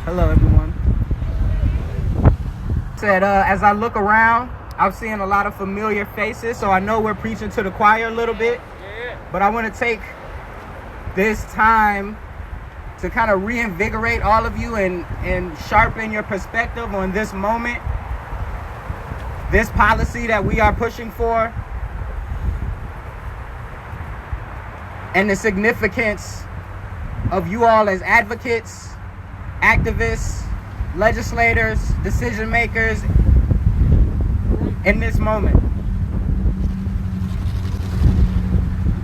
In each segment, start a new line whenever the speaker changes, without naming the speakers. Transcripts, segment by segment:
Hello, everyone. Said, as I look around, I'm seeing a lot of familiar faces, so I know we're preaching to the choir a little bit. But I want to take this time to kind of reinvigorate all of you and sharpen your perspective on this moment, this policy that we are pushing for, and the significance of you all as advocates, activists, legislators, decision makers in this moment.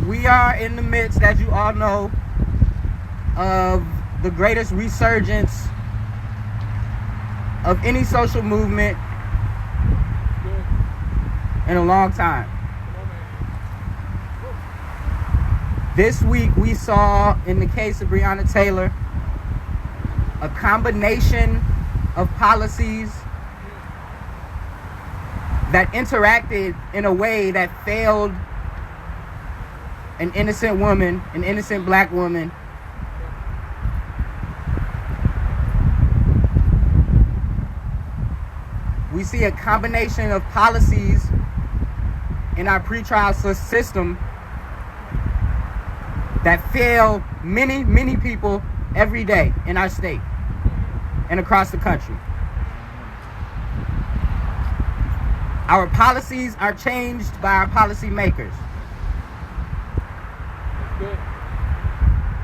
We are in the midst, as you all know, of the greatest resurgence of any social movement in a long time. This week we saw, in the case of Breonna Taylor, a combination of policies that interacted in a way that failed an innocent woman, an innocent black woman. We see a combination of policies in our pretrial system that fail many, many people every day in our state and across the country. Our policies are changed by our policy makers.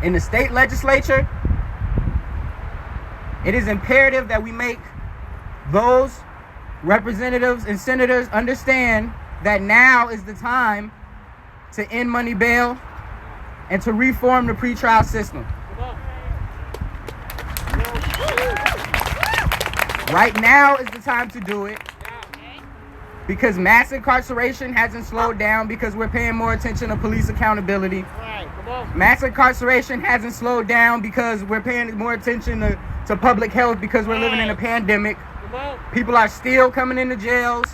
In the state legislature, it is imperative that we make those representatives and senators understand that now is the time to end money bail and to reform the pretrial system. Right now is the time to do it, because mass incarceration hasn't slowed down because we're paying more attention to police accountability. Mass incarceration hasn't slowed down because we're paying more attention to public health because we're living in a pandemic. People are still coming into jails.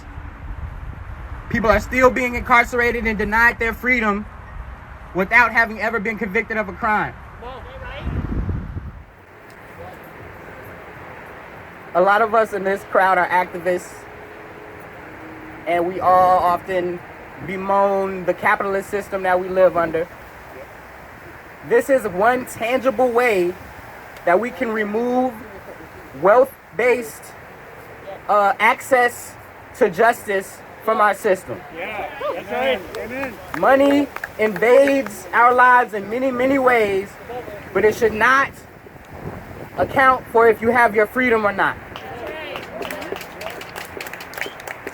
People are still being incarcerated and denied their freedom without having ever been convicted of a crime. A lot of us in this crowd are activists, and we all often bemoan the capitalist system that we live under. This is one tangible way that we can remove wealth-based access to justice from our system.
Yeah, that's right. Amen.
Money invades our lives in many, many ways, but it should not account for if you have your freedom or not.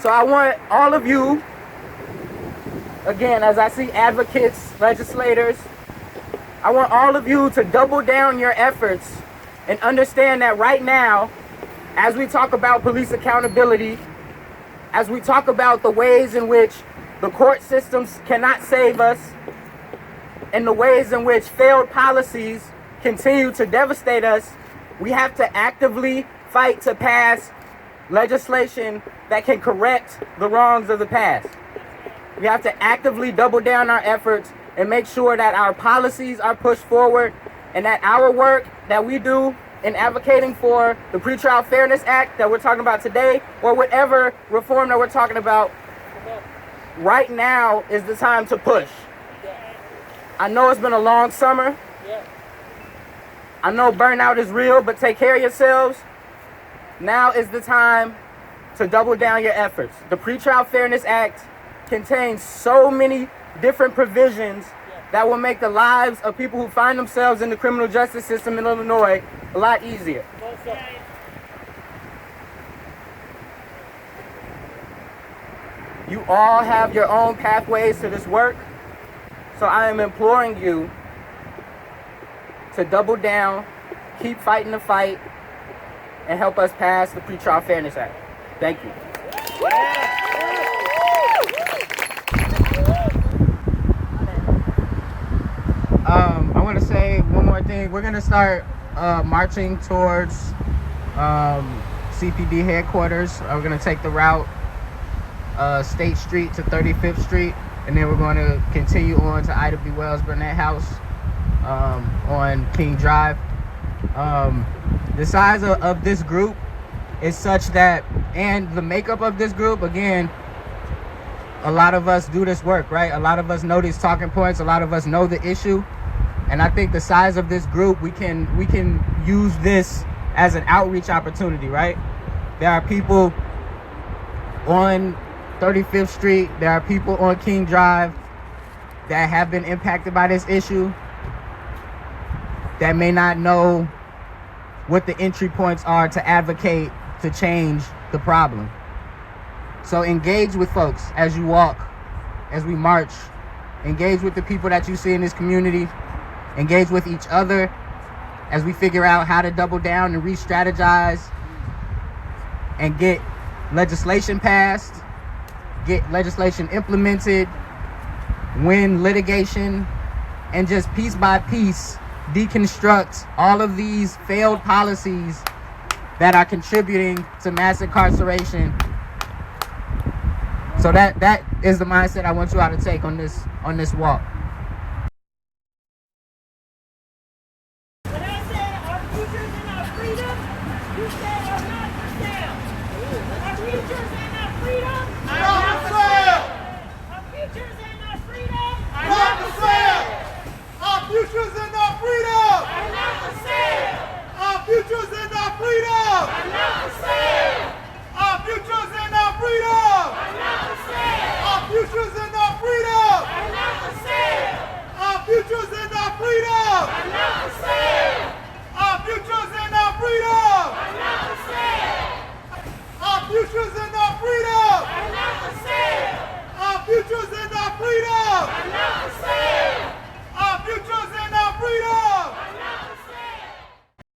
So I want all of you, again, as I see advocates, legislators, I want all of you to double down your efforts and understand that right now, as we talk about police accountability, as we talk about the ways in which the court systems cannot save us, and the ways in which failed policies continue to devastate us, we have to actively fight to pass legislation that can correct the wrongs of the past. We have to actively double down our efforts and make sure that our policies are pushed forward, and that our work that we do in advocating for the Pretrial Fairness Act that we're talking about today, or whatever reform that we're talking about, right now is the time to push. I know it's been a long summer. I know burnout is real, but take care of yourselves. Now is the time to double down your efforts. The Pretrial Fairness Act contains so many different provisions that will make the lives of people who find themselves in the criminal justice system in Illinois a lot easier. You all have your own pathways to this work, so I am imploring you to double down, keep fighting the fight, and help us pass the Pretrial Fairness Act. Thank you. I want to say one more thing. We're going to start marching towards CPD headquarters. We're going to take the route State Street to 35th Street, and then we're going to continue on to Ida B. Wells Burnett House on King Drive. The size of this group is such that, and the makeup of this group, again, a lot of us do this work, right? A lot of us know these talking points. A lot of us know the issue. And I think the size of this group, we can use this as an outreach opportunity, right? There are people on 35th Street. There are people on King Drive that have been impacted by this issue that may not know what the entry points are to advocate to change the problem. So engage with folks as you walk, as we march. Engage with the people that you see in this community. Engage with each other as we figure out how to double down and re-strategize and get legislation passed, get legislation implemented, win litigation, and just piece by piece deconstruct all of these failed policies that are contributing to mass incarceration. So that is the mindset I want you all to take on this walk.